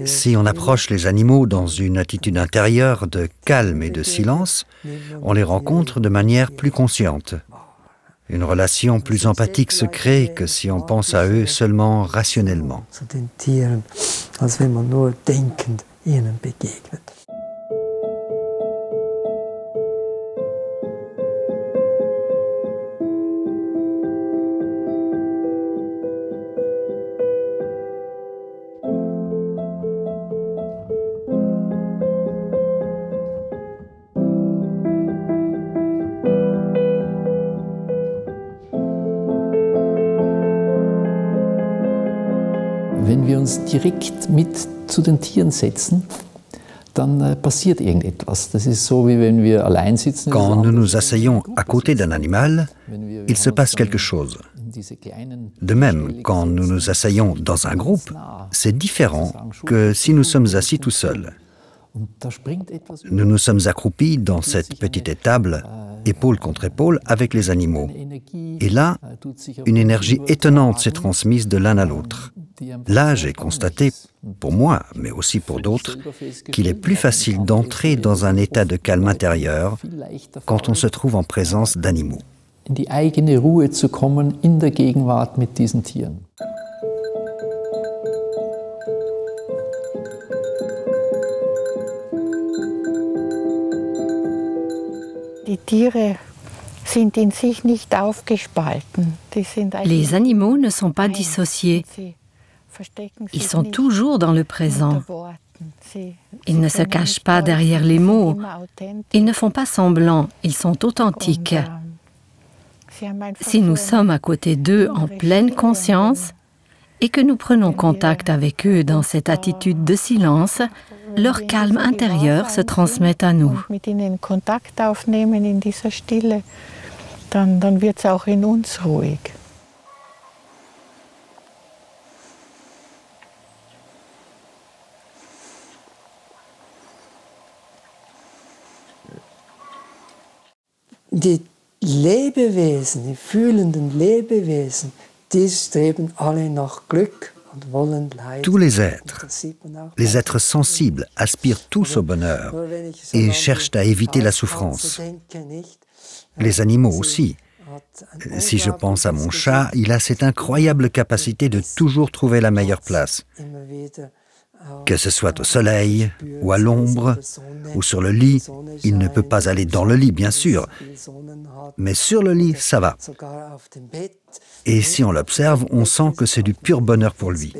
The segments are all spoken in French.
Si on approche les animaux dans une attitude intérieure de calme et de silence, on les rencontre de manière plus consciente. Une relation plus empathique se crée que si on pense à eux seulement rationnellement. Wenn wir uns direkt mit zu den Tieren setzen, dann passiert irgendetwas. Das ist so, wie wenn wir allein sitzen. Quand nous nous asseyons à côté d'un animal, il se passe quelque chose. De même, quand nous nous asseyons dans un groupe, c'est différent que si nous sommes assis tout seuls. Nous nous sommes accroupis dans cette petite étable, épaule contre épaule, avec les animaux. Et là, une énergie étonnante s'est transmise de l'un à l'autre. Là, j'ai constaté, pour moi, mais aussi pour d'autres, qu'il est plus facile d'entrer dans un état de calme intérieur quand on se trouve en présence d'animaux. In die eigene Ruhe zu kommen in der Gegenwart mit diesen Tieren. Les animaux ne sont pas dissociés. Ils sont toujours dans le présent. Ils ne se cachent pas derrière les mots. Ils ne font pas semblant. Ils sont authentiques. Si nous sommes à côté d'eux en pleine conscience et que nous prenons contact avec eux dans cette attitude de silence, leur calme intérieur se transmet à nous. Dann wird es auch in uns ruhig. Die Lebewesen, die fühlenden Lebewesen, die streben alle nach Glück. Tous les êtres sensibles, aspirent tous au bonheur et cherchent à éviter la souffrance. Les animaux aussi. Si je pense à mon chat, il a cette incroyable capacité de toujours trouver la meilleure place. Que ce soit au soleil, ou à l'ombre, ou sur le lit, il ne peut pas aller dans le lit, bien sûr, mais sur le lit, ça va. Et si on l'observe, on sent que c'est du pur bonheur pour lui.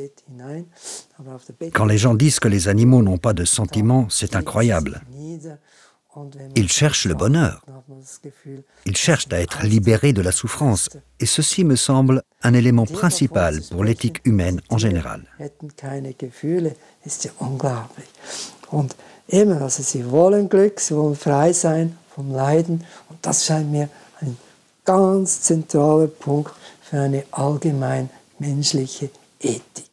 Quand les gens disent que les animaux n'ont pas de sentiments, c'est incroyable. Ils cherchent le bonheur. Ils cherchent à être libérés de la souffrance. Et ceci me semble un élément principal pour l'éthique humaine en général. Und eben, also sie wollen Glück, sie wollen frei sein vom Leiden. Und das scheint mir ein ganz zentraler Punkt für eine allgemein menschliche Ethik.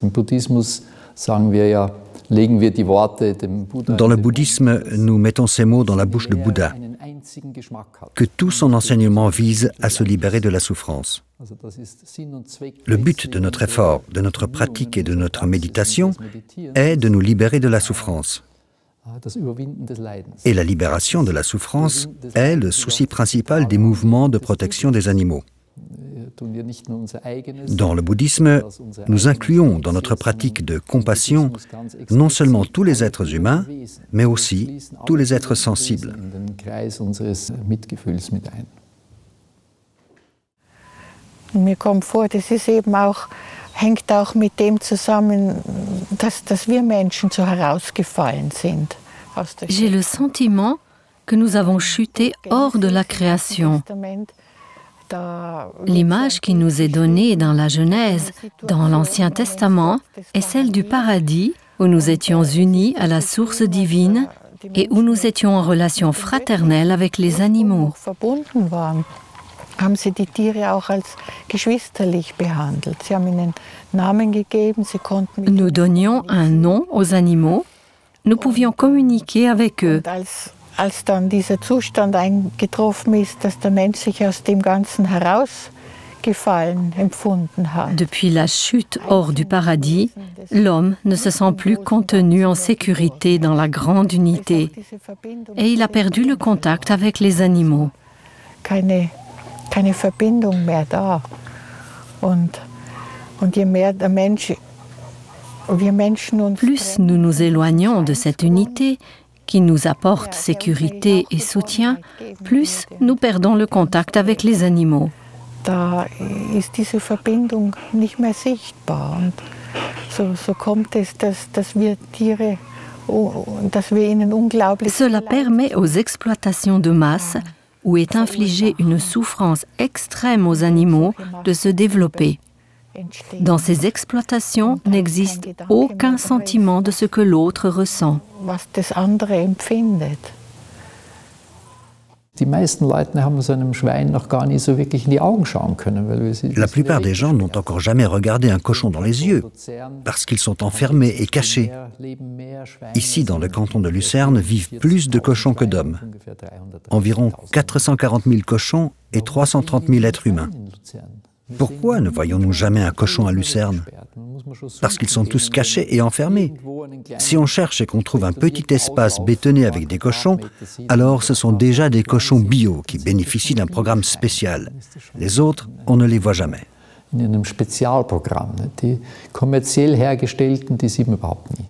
Im Buddhismus sagen wir ja, legen wir die Worte dem Buddha. Dans le bouddhisme, nous mettons ces mots dans la bouche de Bouddha, que tout son enseignement vise à se libérer de la souffrance. Le but de notre effort, de notre pratique et de notre méditation est de nous libérer de la souffrance. Et la libération de la souffrance est le souci principal des mouvements de protection des animaux. Dans le bouddhisme, nous incluons dans notre pratique de compassion non seulement tous les êtres humains, mais aussi tous les êtres sensibles. Mir kommt vor, das ist eben auch, hängt auch mit dem zusammen, dass wir Menschen so herausgefallen sind. J'ai le sentiment que nous avons chuté hors de la création. L'image qui nous est donnée dans la Genèse, dans l'Ancien Testament, est celle du paradis où nous étions unis à la source divine et où nous étions en relation fraternelle avec les animaux. Haben sie die Tiere auch als geschwisterlich behandelt. Sie haben ihnen Namen gegeben, sie konnten Nous donnions un nom aux animaux nous pouvions communiquer avec eux. Als dann dieser Zustand eingetroffen ist, dass der Mensch sich aus dem Ganzen herausgefallen empfunden hat. Depuis la chute hors du paradis, l'homme ne se sent plus contenu en sécurité dans la grande unité et il a perdu le contact avec les animaux. Keine Verbindung mehr da. Und je mehr der Mensch, wir Menschen uns Plus nous nous éloignons de cette unité, qui nous apporte sécurité et soutien, plus nous perdons le contact avec les animaux. Da ist diese Verbindung nicht mehr sichtbar. Und so kommt es, dass wir Tiere, dass wir ihnen unglaublich. Cela permet aux exploitations de masse, où est infligée une souffrance extrême aux animaux, de se développer. Dans ces exploitations n'existe aucun sentiment de ce que l'autre ressent. Was das andere empfindet. Die meisten Leute haben so einem Schwein noch gar nie so wirklich in die Augen schauen können. La plupart des gens n'ont encore jamais regardé un cochon dans les yeux, parce qu'ils sont enfermés et cachés. Ici, dans le canton de Lucerne, vivent plus de cochons que d'hommes. Environ 440 000 cochons et 330 000 êtres humains. Pourquoi ne voyons-nous jamais un cochon à Lucerne? Parce qu'ils sont tous cachés et enfermés. Si on cherche et qu'on trouve un petit espace bétonné avec des cochons, alors ce sont déjà des cochons bio qui bénéficient d'un programme spécial. Les autres, on ne les voit jamais. In einem Spezialprogramm. Die kommerziell hergestellten, die sieht man überhaupt nie.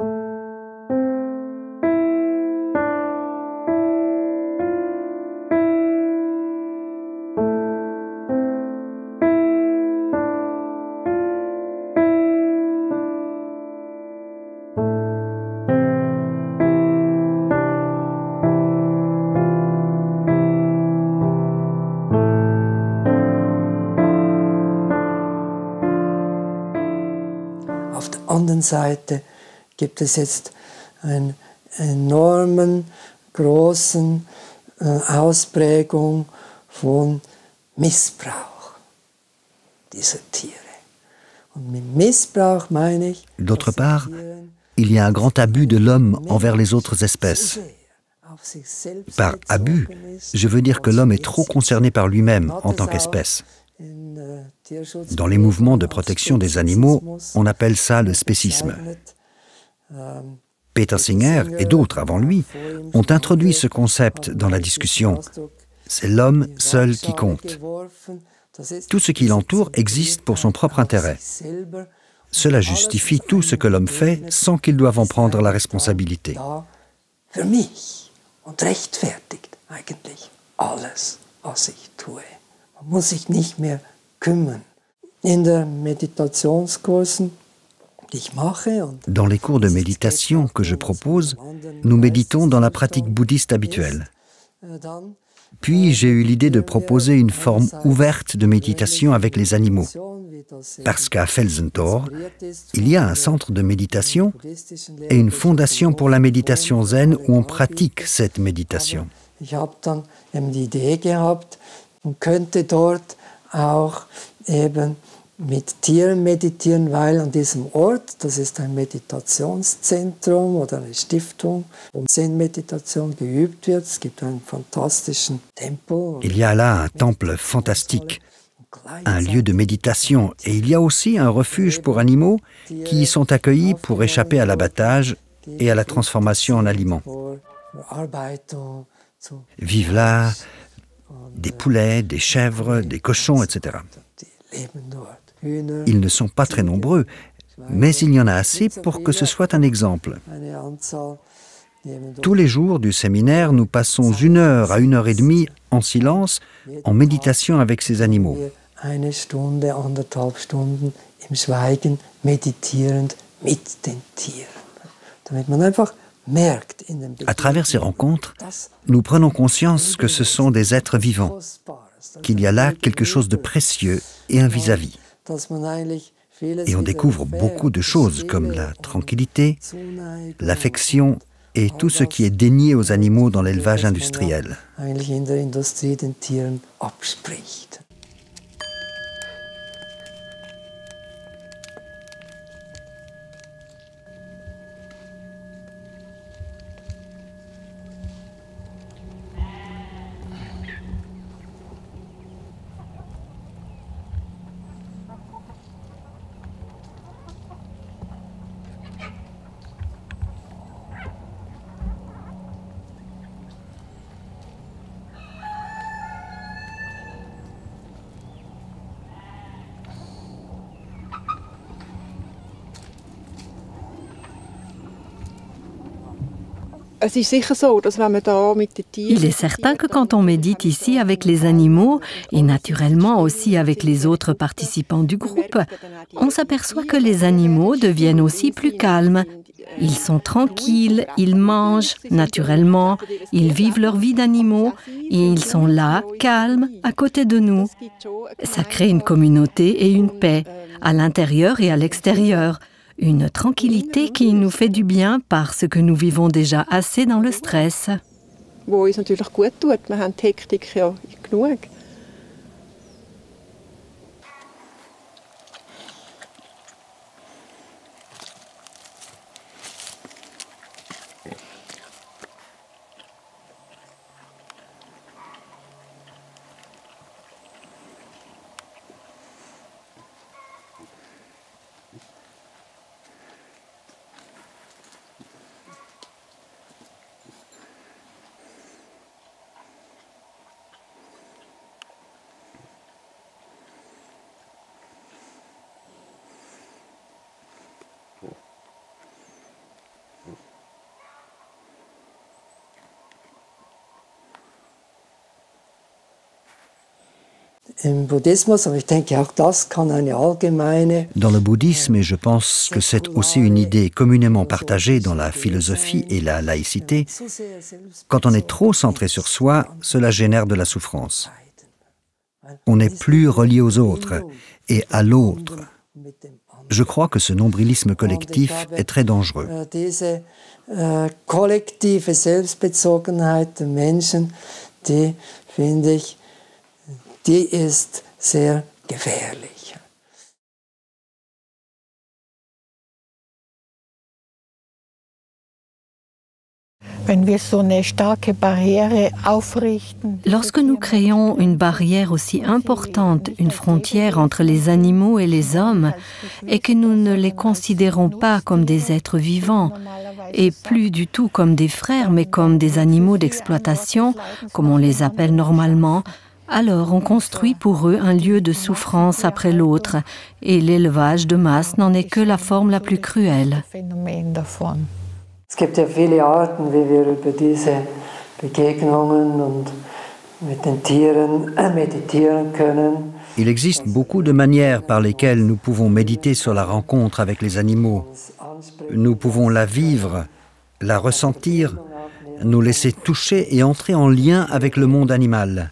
Auf der anderen Seite gibt es jetzt einen enormen, großen Ausprägung von Missbrauch dieser Tiere. Und mit Missbrauch meine ich, D'autre part, il y a un grand abus de l'homme envers les autres espèces. Par abus, je veux dire que l'homme est trop concerné par lui-même en tant qu'espèce. Dans les mouvements de protection des animaux, on appelle ça le spécisme. Peter Singer et d'autres avant lui ont introduit ce concept dans la discussion. C'est l'homme seul qui compte. Tout ce qui l'entoure existe pour son propre intérêt. Cela justifie tout ce que l'homme fait sans qu'il doive en prendre la responsabilité. Für mich und rechtfertigt eigentlich alles, was ich tue. Man muss sich nicht mehr kümmern. In der Meditationskursen, die ich mache und Dans les cours de méditation que je propose, nous méditons dans la pratique bouddhiste habituelle. dann Puis j'ai eu l'idée de proposer une forme ouverte de méditation avec les animaux. Parce qu'à Felsentor, il y a un centre de méditation et une fondation pour la méditation zen où on pratique cette méditation. Ich habe dann eben die Idee gehabt, man könnte dort auch eben mit Tieren meditieren, weil an diesem Ort, das ist ein Meditationszentrum oder eine Stiftung, wo Zen-Meditation geübt wird. Es gibt einen fantastischen Tempel. Il y a là un temple fantastique, un lieu de méditation, et il y a aussi un refuge pour animaux qui y sont accueillis pour échapper à l'abattage et à la transformation en aliments. Vivent là des poulets, des chèvres, des cochons, etc. Ils ne sont pas très nombreux, mais il y en a assez pour que ce soit un exemple. Tous les jours du séminaire, nous passons 1 heure à 1 heure et demie en silence, en méditation avec ces animaux. Eine Stunde, 1,5 Stunden im Schweigen meditierend mit den Tieren. Damit man einfach merkt in den À travers ces rencontres, nous prenons conscience que ce sont des êtres vivants, qu'il y a là quelque chose de précieux et un vis-à-vis. Et on découvre beaucoup de choses comme la tranquillité, l'affection et tout ce qui est dénié aux animaux dans l'élevage industriel. Eigentlich in der Industrie den Tieren abspricht. Il est certain que quand on médite ici avec les animaux, et naturellement aussi avec les autres participants du groupe, on s'aperçoit que les animaux deviennent aussi plus calmes. Ils sont tranquilles, ils mangent naturellement, ils vivent leur vie d'animaux et ils sont là, calmes, à côté de nous. Ça crée une communauté et une paix, à l'intérieur et à l'extérieur. Une tranquillité qui nous fait du bien parce que nous vivons déjà assez dans le stress. Wo uns natürlich gut tut, wir haben die Hektik ja genug. Dans le bouddhisme, et je pense que c'est aussi une idée communément partagée dans la philosophie et la laïcité, quand on est trop centré sur soi, cela génère de la souffrance. On n'est plus relié aux autres et à l'autre. Je crois que ce nombrilisme collectif est très dangereux. Kollektive Selbstbezogenheit der Menschen, die finde ich, die ist sehr gefährlich. Lorsque nous créons une barrière aussi importante, une frontière entre les animaux et les hommes, et que nous ne les considérons pas comme des êtres vivants, et plus du tout comme des frères, mais comme des animaux d'exploitation, comme on les appelle normalement, alors on construit pour eux un lieu de souffrance après l'autre, et l'élevage de masse n'en est que la forme la plus cruelle. Es gibt ja viele Arten, wie wir über diese Begegnungen und mit den Tieren meditieren können. Il existe beaucoup de manières par lesquelles nous pouvons méditer sur la rencontre avec les animaux. Nous pouvons la vivre, la ressentir, nous laisser toucher et entrer en lien avec le monde animal.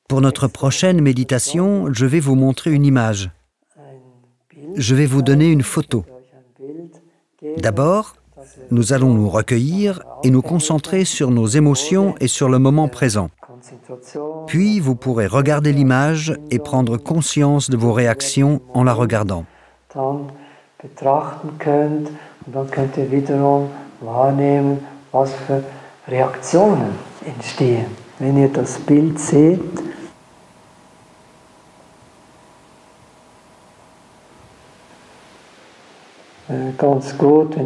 Pour notre prochaine méditation, je vais vous montrer une image. Je vais vous donner une photo. D'abord, nous allons nous recueillir et nous concentrer sur nos émotions et sur le moment présent. Puis, vous pourrez regarder l'image et prendre conscience de vos réactions en la regardant. Dann betrachten könnt und dann könnt ihr wiederum wahrnehmen, was für Reaktionen entstehen. Wenn ihr das Bild seht,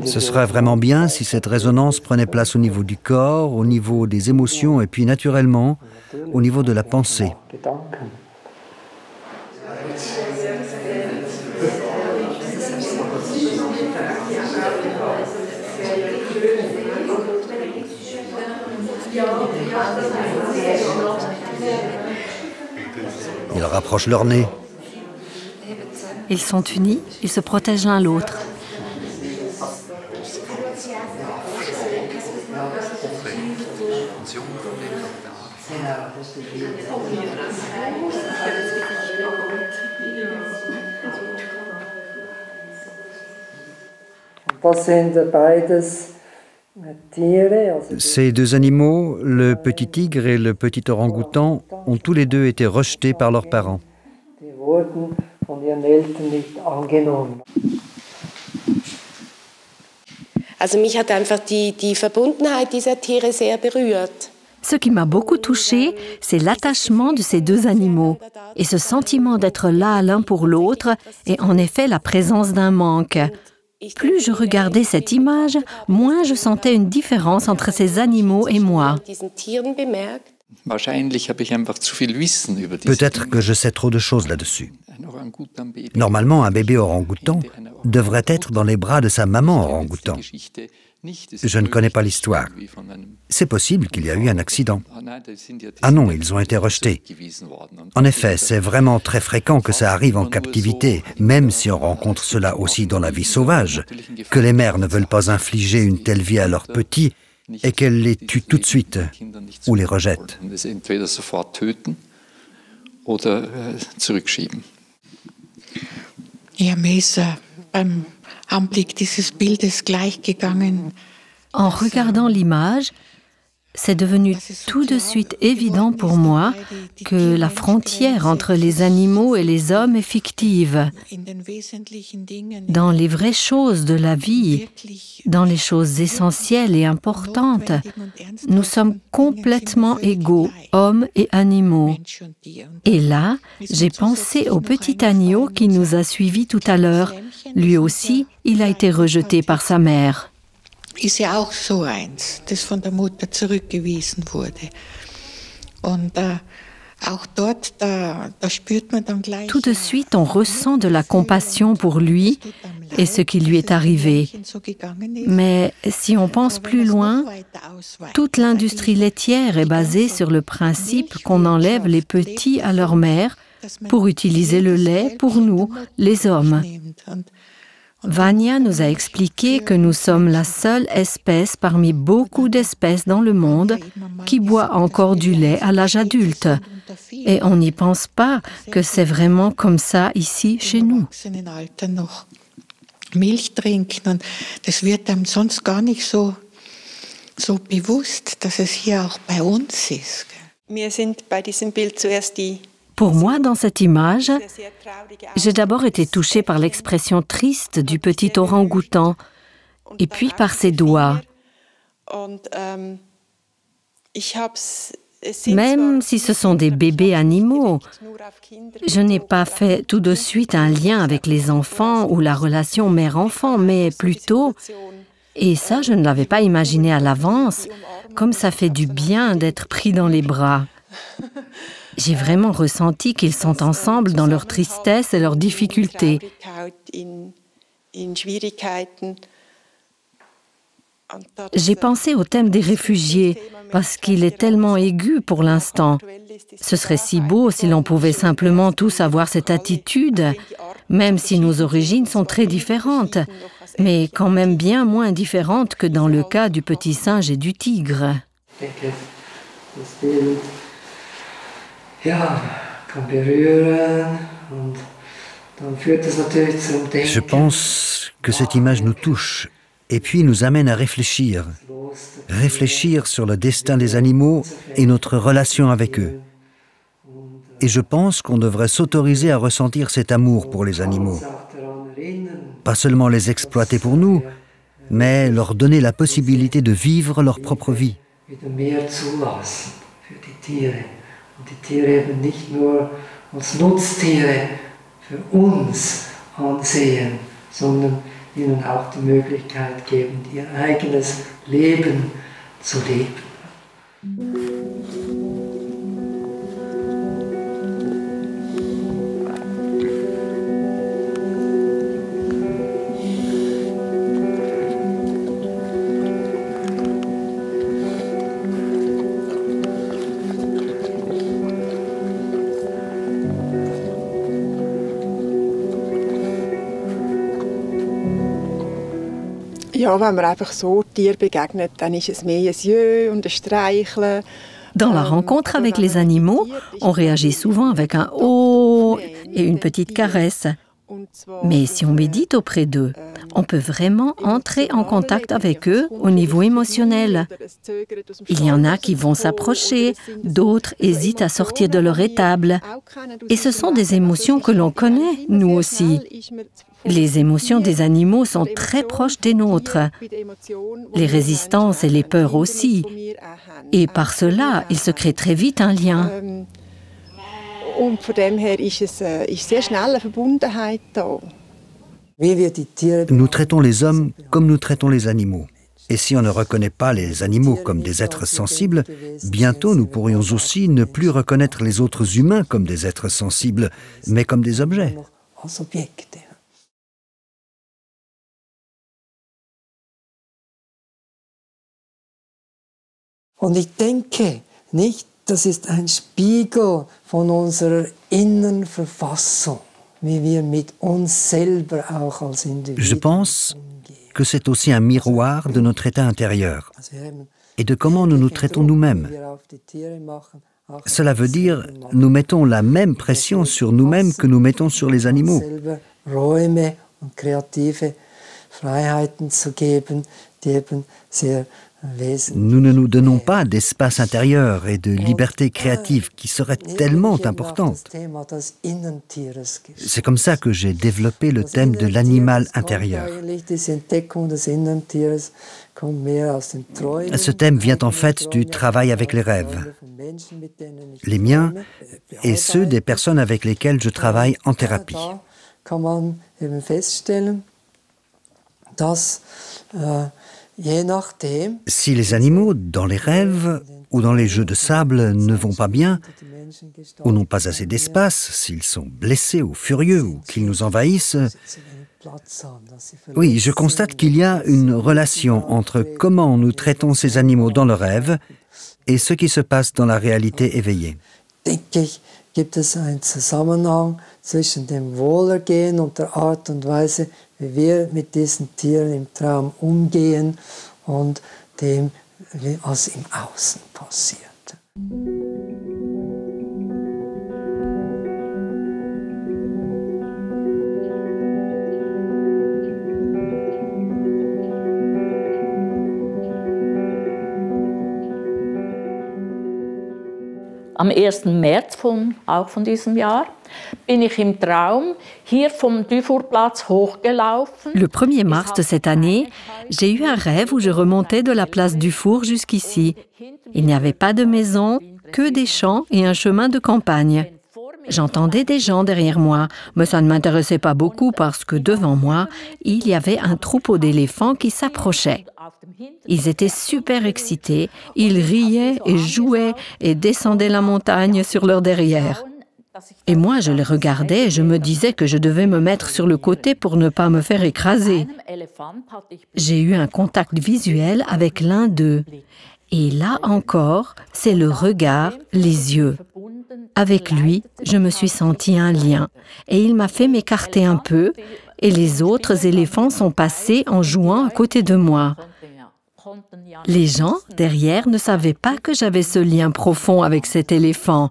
ce serait vraiment bien si cette résonance prenait place au niveau du corps, au niveau des émotions et puis naturellement au niveau de la pensée. Ils rapprochent leur nez. Ils sont unis, ils se protègent l'un l'autre. Ces deux animaux, le petit tigre et le petit orang-outan, ont tous les deux été rejetés par leurs parents. Also mich hat einfach die Verbundenheit dieser Tiere sehr berührt. Ce qui m'a beaucoup touchée, c'est l'attachement de ces deux animaux et ce sentiment d'être là l'un pour l'autre et en effet la présence d'un manque. Plus je regardais cette image, moins je sentais une différence entre ces animaux et moi. Peut-être que je sais trop de choses là-dessus. Normalement, un bébé orang-outan devrait être dans les bras de sa maman orang-outan. Je ne connais pas l'histoire. C'est possible qu'il y a eu un accident. Ah non, ils ont été rejetés. En effet, c'est vraiment très fréquent que ça arrive en captivité, même si on rencontre cela aussi dans la vie sauvage, que les mères ne veulent pas infliger une telle vie à leurs petits et qu'elles les tuent tout de suite ou les rejettent. En regardant l'image, c'est devenu tout de suite évident pour moi que la frontière entre les animaux et les hommes est fictive. Dans les vraies choses de la vie, dans les choses essentielles et importantes, nous sommes complètement égaux, hommes et animaux. Et là, j'ai pensé au petit agneau qui nous a suivis tout à l'heure. Lui aussi, il a été rejeté par sa mère. Ist ja auch so eins, das von der Mutter zurückgewiesen wurde. Und auch dort, da spürt man dann gleich. Tout de suite, on ressent de la compassion pour lui et ce qui lui est arrivé. Mais si on pense plus loin, toute l'industrie laitière est basée sur le principe qu'on enlève les petits à leur mère pour utiliser le lait pour nous, les hommes. Vania nous a expliqué que nous sommes la seule espèce parmi beaucoup d'espèces dans le monde qui boit encore du lait à l'âge adulte. Et on n'y pense pas que c'est vraiment comme ça ici chez nous. Milch trinken und das wird einem sonst gar nicht so bewusst, dass es hier auch bei uns ist. Wir sind bei diesem Bild zuerst die. Pour moi, dans cette image, j'ai d'abord été touchée par l'expression triste du petit orang-outan, et puis par ses doigts. Même si ce sont des bébés animaux, je n'ai pas fait tout de suite un lien avec les enfants ou la relation mère-enfant, mais plutôt, et ça je ne l'avais pas imaginé à l'avance, comme ça fait du bien d'être pris dans les bras. J'ai vraiment ressenti qu'ils sont ensemble dans leur tristesse et leurs difficultés. J'ai pensé au thème des réfugiés, parce qu'il est tellement aigu pour l'instant. Ce serait si beau si l'on pouvait simplement tous avoir cette attitude, même si nos origines sont très différentes, mais quand même bien moins différentes que dans le cas du petit singe et du tigre. Je pense que cette image nous touche et puis nous amène à réfléchir. Réfléchir sur le destin des animaux et notre relation avec eux. Et je pense qu'on devrait s'autoriser à ressentir cet amour pour les animaux. Pas seulement les exploiter pour nous, mais leur donner la possibilité de vivre leur propre vie. Und die Tiere eben nicht nur als Nutztiere für uns ansehen, sondern ihnen auch die Möglichkeit geben, ihr eigenes Leben zu leben. Ja, wenn man einfach so Tier begegnet, dann ist es mehr ein Jeu und ein Streicheln. Dans la rencontre avec les animaux, on réagit souvent avec un « oh » et une petite caresse. Mais si on médite auprès d'eux, on peut vraiment entrer en contact avec eux au niveau émotionnel. Il y en a qui vont s'approcher, d'autres hésitent à sortir de leur étable. Et ce sont des émotions que l'on connaît, nous aussi. Les émotions des animaux sont très proches des nôtres. Les résistances et les peurs aussi. Et par cela, il se crée très vite un lien. Und von dem her ist sehr schnell eine Verbundenheit da. Nous traitons les hommes comme nous traitons les animaux. Et si on ne reconnaît pas les animaux comme des êtres sensibles, bientôt nous pourrions aussi ne plus reconnaître les autres humains comme des êtres sensibles, mais comme des objets. Und ich denke, nicht, das ist ein Spiegel von unserer inneren Verfassung, wie wir mit uns selber auch als Individuen. Je pense que c'est aussi un miroir de notre état intérieur et de comment nous nous traitons nous-mêmes. Cela veut dire, nous mettons la même pression sur nous-mêmes que nous mettons sur les animaux. Nous ne nous donnons pas d'espace intérieur et de liberté créative qui serait tellement importante. C'est comme ça que j'ai développé le thème de l'animal intérieur. Ce thème vient en fait du travail avec les rêves, les miens et ceux des personnes avec lesquelles je travaille en thérapie. Si les animaux, dans les rêves ou dans les jeux de sable, ne vont pas bien, ou n'ont pas assez d'espace, s'ils sont blessés ou furieux ou qu'ils nous envahissent, oui, je constate qu'il y a une relation entre comment nous traitons ces animaux dans le rêve et ce qui se passe dans la réalité éveillée. Gibt es einen Zusammenhang zwischen dem Wohlergehen und der Art und Weise, wie wir mit diesen Tieren im Traum umgehen und dem, was im Außen passiert. Am 1. März auch von diesem Jahr bin ich im Traum hier vom Dufourplatz hochgelaufen. Le 1er mars de cette année, j'ai eu un rêve où je remontais de la place Dufour jusqu'ici. Il n'y avait pas de maison, que des champs et un chemin de campagne. J'entendais des gens derrière moi, mais ça ne m'intéressait pas beaucoup parce que devant moi, il y avait un troupeau d'éléphants qui s'approchait. Ils étaient super excités, ils riaient et jouaient et descendaient la montagne sur leur derrière. Et moi, je les regardais et je me disais que je devais me mettre sur le côté pour ne pas me faire écraser. J'ai eu un contact visuel avec l'un d'eux. Et là encore, c'est le regard, les yeux. Avec lui, je me suis senti un lien et il m'a fait m'écarter un peu et les autres éléphants sont passés en jouant à côté de moi. Les gens derrière ne savaient pas que j'avais ce lien profond avec cet éléphant.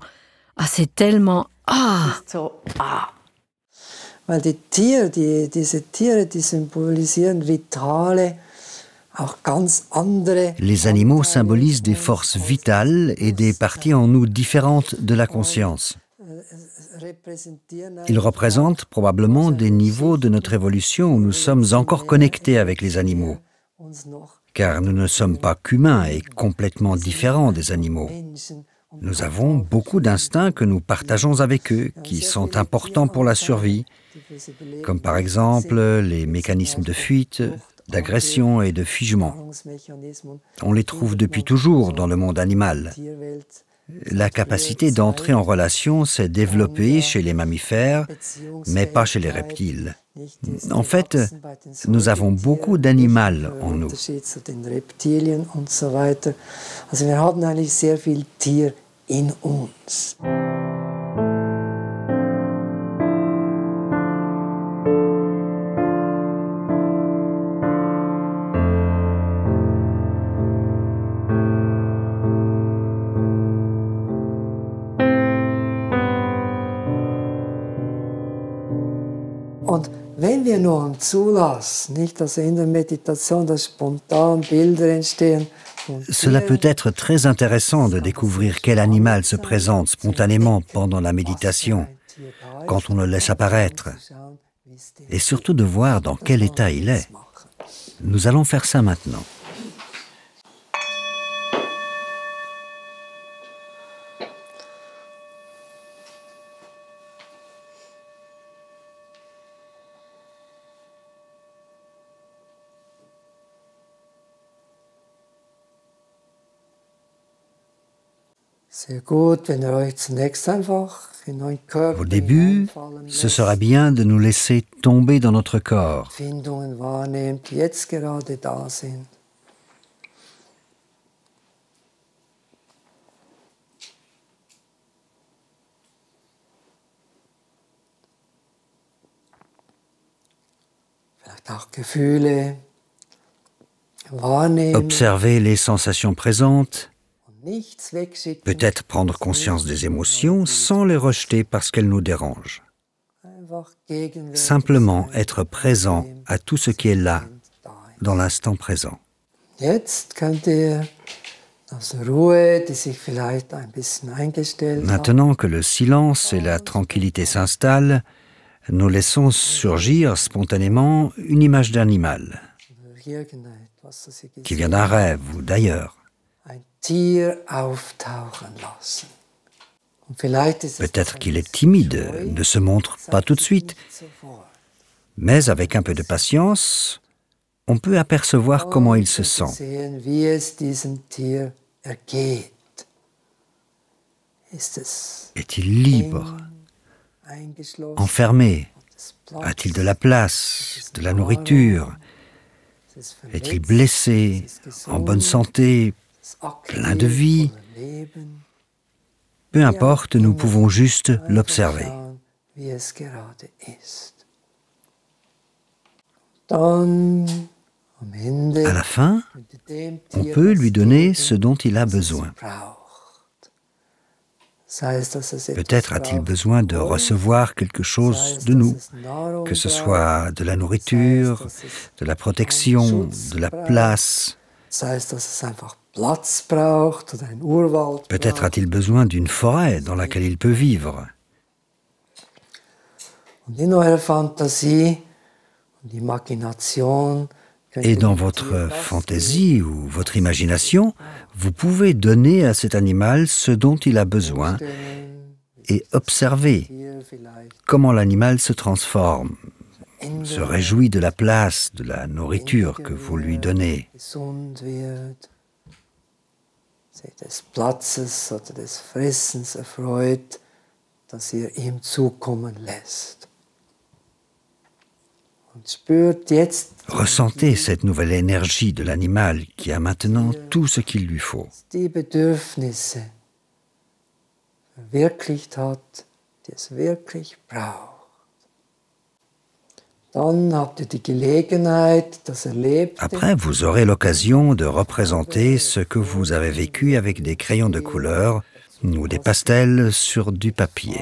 Ah, c'est tellement... Weil die Tiere, diese Tiere, die symbolisieren vitale, auch ganz andere... Les animaux symbolisent des forces vitales et des parties en nous différentes de la conscience. Ils représentent probablement des niveaux de notre évolution où nous sommes encore connectés avec les animaux. Car nous ne sommes pas qu'humains et complètement différents des animaux. Nous avons beaucoup d'instincts que nous partageons avec eux, qui sont importants pour la survie, comme par exemple les mécanismes de fuite, d'agression et de figement. On les trouve depuis toujours dans le monde animal. La capacité d'entrer en relation s'est développée chez les mammifères, mais pas chez les reptiles. En fait, nous avons beaucoup d'animal en nous. Also wir haben eigentlich sehr viel Tier in uns. Und wenn wir nun zulassen, nicht, dass in der Meditation dass spontan Bilder entstehen. Cela peut être très intéressant de découvrir quel animal se présente spontanément pendant la méditation, quand on le laisse apparaître, et surtout de voir dans quel état il est. Nous allons faire ça maintenant. Au début, ce sera bien de nous laisser tomber dans notre corps. Observer les sensations présentes, peut-être prendre conscience des émotions sans les rejeter parce qu'elles nous dérangent. Simplement être présent à tout ce qui est là, dans l'instant présent. Maintenant que le silence et la tranquillité s'installent, nous laissons surgir spontanément une image d'animal, qui vient d'un rêve ou d'ailleurs. Peut-être qu'il est timide, ne se montre pas tout de suite, mais avec un peu de patience, on peut apercevoir comment il se sent. Est-il libre? Enfermé? A-t-il de la place, de la nourriture? Est-il blessé, en bonne santé, plein de vie? Peu importe, nous pouvons juste l'observer. À la fin, on peut lui donner ce dont il a besoin. Peut-être a-t-il besoin de recevoir quelque chose de nous, que ce soit de la nourriture, de la protection, de la place. Peut-être a-t-il besoin d'une forêt dans laquelle il peut vivre. Et dans votre fantaisie ou votre imagination, vous pouvez donner à cet animal ce dont il a besoin et observer comment l'animal se transforme, se réjouit de la place, de la nourriture que vous lui donnez. Des Platzes oder des Fressens erfreut, das ihr ihm zukommen lässt. Ressentez cette nouvelle énergie de l'animal qui a maintenant tout ce qu'il lui faut. Die Bedürfnisse verwirklicht hat, die es wirklich braucht. Après, vous aurez l'occasion de représenter ce que vous avez vécu avec des crayons de couleur ou des pastels sur du papier.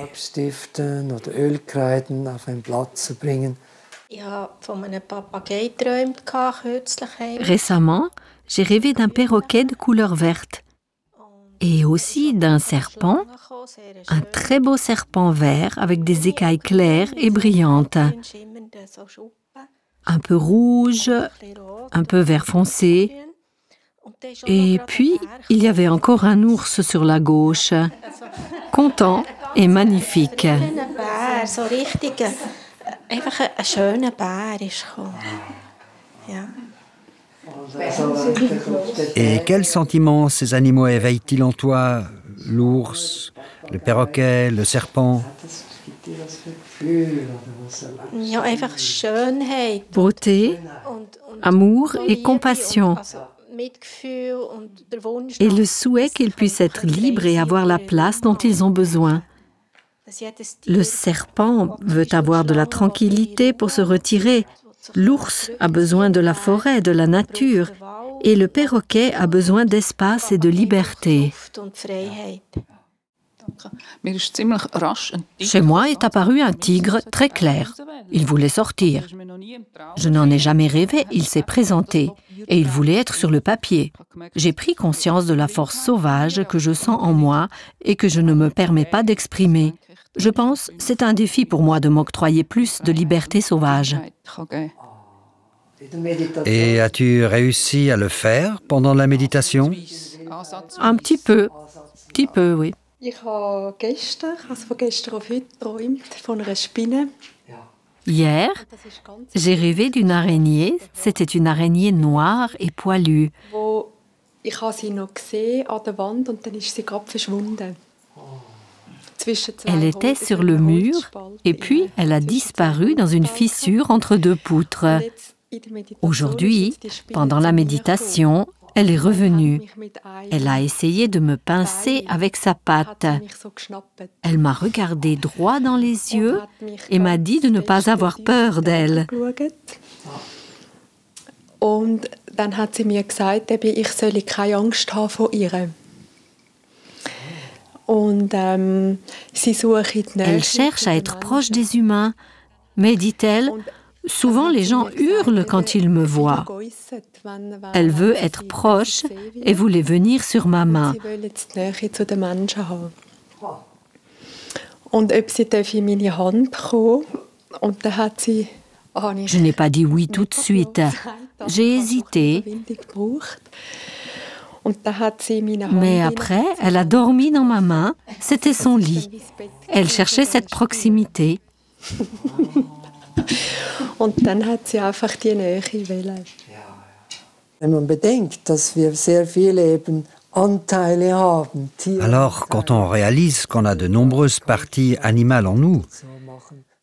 Récemment, j'ai rêvé d'un perroquet de couleur verte et aussi d'un serpent, un très beau serpent vert avec des écailles claires et brillantes. Un peu rouge, un peu vert foncé. Et puis, il y avait encore un ours sur la gauche, content et magnifique. Et quels sentiments ces animaux éveillent-ils en toi? L'ours, le perroquet, le serpent? Beauté, amour et compassion. Et le souhait qu'ils puissent être libres et avoir la place dont ils ont besoin. Le serpent veut avoir de la tranquillité pour se retirer. L'ours a besoin de la forêt, de la nature. Et le perroquet a besoin d'espace et de liberté. Chez moi est apparu un tigre très clair. Il voulait sortir. Je n'en ai jamais rêvé, il s'est présenté. Et il voulait être sur le papier. J'ai pris conscience de la force sauvage que je sens en moi et que je ne me permets pas d'exprimer. Je pense que c'est un défi pour moi de m'octroyer plus de liberté sauvage. Et as-tu réussi à le faire pendant la méditation? Un petit peu, oui. Hier, j'ai rêvé d'une araignée. C'était une araignée noire et poilue. Elle était sur le mur et puis elle a disparu dans une fissure entre deux poutres. Aujourd'hui, pendant la méditation, Elle est revenue. Elle a essayé de me pincer avec sa patte. Elle m'a regardé droit dans les yeux et m'a dit de ne pas avoir peur d'elle. Und dann hat sie mir gesagt, ich solle keine Angst haben vor ihr. Elle cherche à être proche des humains, mais dit-elle, souvent les gens hurlent quand ils me voient. Elle veut être proche et voulait venir sur ma main. Je n'ai pas dit oui tout de suite. J'ai hésité. Mais après, elle a dormi dans ma main. C'était son lit. Elle cherchait cette proximité. Und dann hat sie einfach die Nähe wollen. Wenn man bedenkt, dass wir sehr viele eben Anteile haben, Alors, quand on réalise qu'on a de nombreuses parties animales en nous,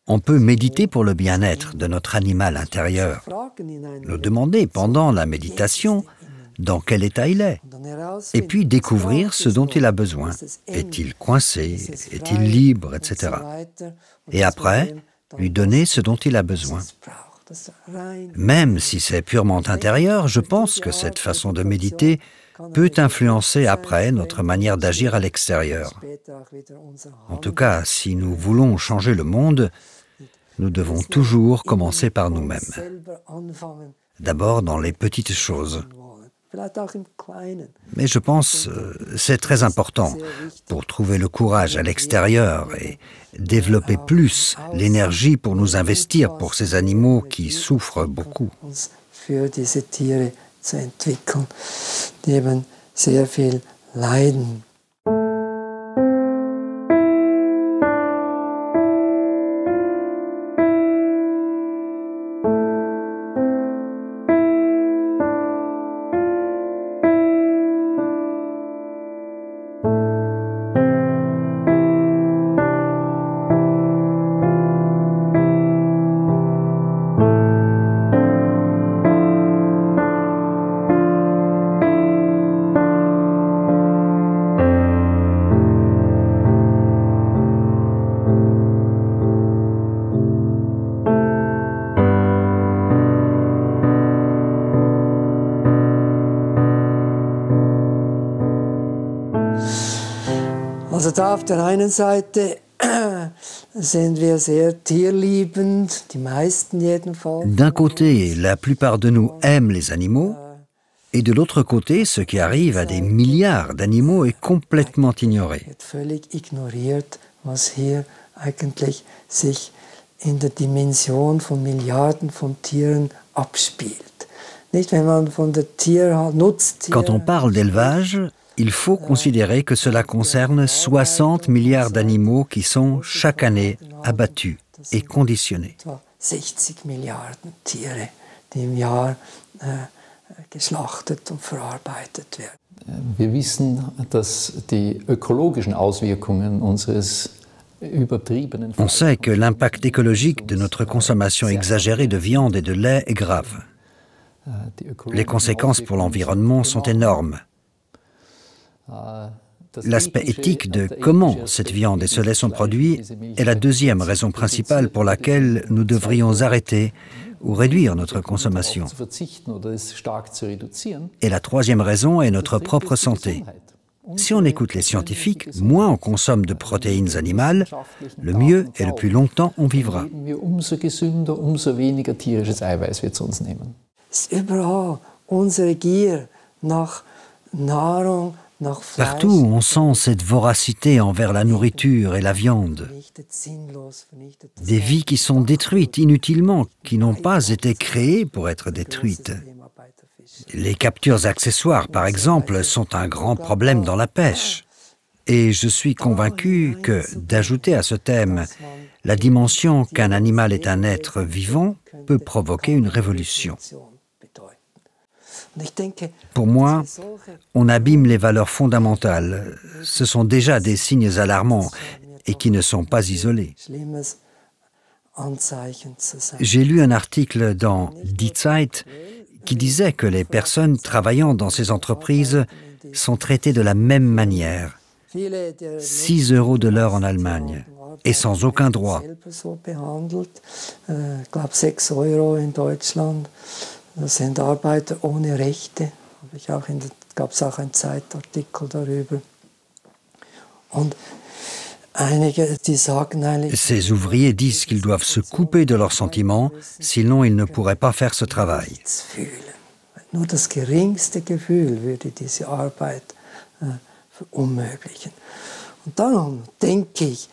on peut méditer pour le bien-être de notre animal intérieur. Nous demander pendant la méditation dans quel état il est, et puis découvrir ce dont il a besoin. Est-il coincé? Est-il libre? Etc. Et après, lui donner ce dont il a besoin. Même si c'est purement intérieur, je pense que cette façon de méditer peut influencer après notre manière d'agir à l'extérieur. En tout cas, si nous voulons changer le monde, nous devons toujours commencer par nous-mêmes. D'abord dans les petites choses. Mais je pense que c'est très important pour trouver le courage à l'extérieur et développer plus l'énergie pour nous investir pour ces animaux qui souffrent beaucoup. Also da auf der einen Seite sind wir sehr tierliebend, die meisten jedenfalls. D'un côté, la plupart de nous aiment les animaux, et de l'autre côté, ce qui arrive à des milliards d'animaux est complètement ignoré. Völlig ignoriert, was hier eigentlich sich in der Dimension von Milliarden von Tieren abspielt. Nicht, wenn man von der Nutztier. Quand on parle d'élevage, il faut considérer que cela concerne 60 milliards d'animaux qui sont chaque année abattus et conditionnés. 60 Milliarden Tiere, die im Jahr geschlachtet und verarbeitet werden. Wir wissen, dass die ökologischen Auswirkungen unseres übertriebenen On sait que l'impact écologique de notre consommation exagérée de viande et de lait est grave. Les conséquences pour l'environnement sont énormes. L'aspect éthique de comment cette viande et ce lait sont produits est la deuxième raison principale pour laquelle nous devrions arrêter ou réduire notre consommation. Et la troisième raison est notre propre santé. Si on écoute les scientifiques, moins on consomme de protéines animales, le mieux et le plus longtemps on vivra. Partout, on sent cette voracité envers la nourriture et la viande. Des vies qui sont détruites inutilement, qui n'ont pas été créées pour être détruites. Les captures accessoires, par exemple, sont un grand problème dans la pêche. Et je suis convaincu que d'ajouter à ce thème la dimension qu'un animal est un être vivant peut provoquer une révolution. Pour moi, on abîme les valeurs fondamentales. Ce sont déjà des signes alarmants et qui ne sont pas isolés. J'ai lu un article dans Die Zeit qui disait que les personnes travaillant dans ces entreprises sont traitées de la même manière. 6 € de l'heure en Allemagne et sans aucun droit. Ich glaube 6 € in Deutschland. Das sind Arbeiter ohne Rechte. Gab es auch einen Zeitartikel darüber. Und ces ouvriers disent qu'ils doivent se couper de leurs sentiments, sinon ils ne pourraient pas faire ce travail. Nur das geringste Gefühl würde diese Arbeit verunmöglichen. Und darum denke ich,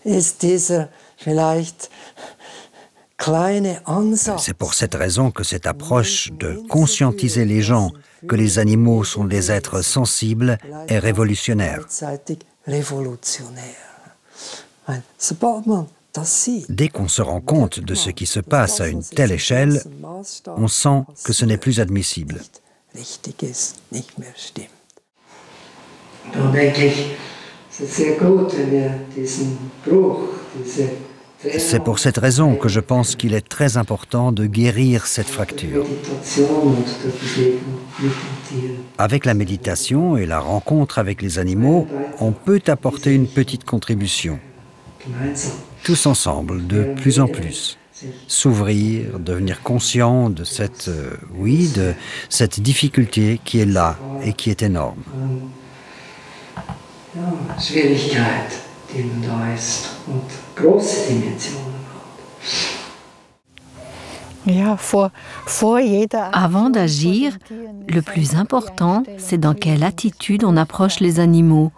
ist dieser vielleicht kleine Ansatz. C'est pour cette raison que cette approche de conscientiser les gens que les animaux sont des êtres sensibles est révolutionnaire. Dès qu'on se rend compte de ce qui se passe à une telle échelle, on sent que ce n'est plus admissible. C'est pour cette raison que je pense qu'il est très important de guérir cette fracture. Avec la méditation et la rencontre avec les animaux, on peut apporter une petite contribution. Tous ensemble, de plus en plus. S'ouvrir, devenir conscient de cette, de cette difficulté qui est là et qui est énorme. Avant d'agir, le plus important, c'est dans quelle attitude on approche les animaux,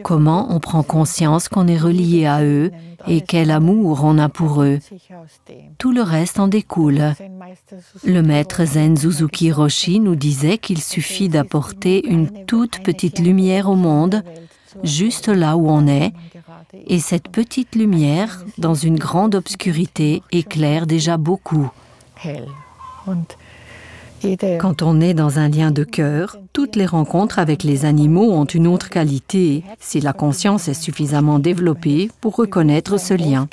comment on prend conscience qu'on est relié à eux et quel amour on a pour eux. Tout le reste en découle. Le maître Zen Suzuki Roshi nous disait qu'il suffit d'apporter une toute petite lumière au monde, juste là où on est, et cette petite lumière, dans une grande obscurité, éclaire déjà beaucoup. Quand on est dans un lien de cœur, toutes les rencontres avec les animaux ont une autre qualité, si la conscience est suffisamment développée pour reconnaître ce lien.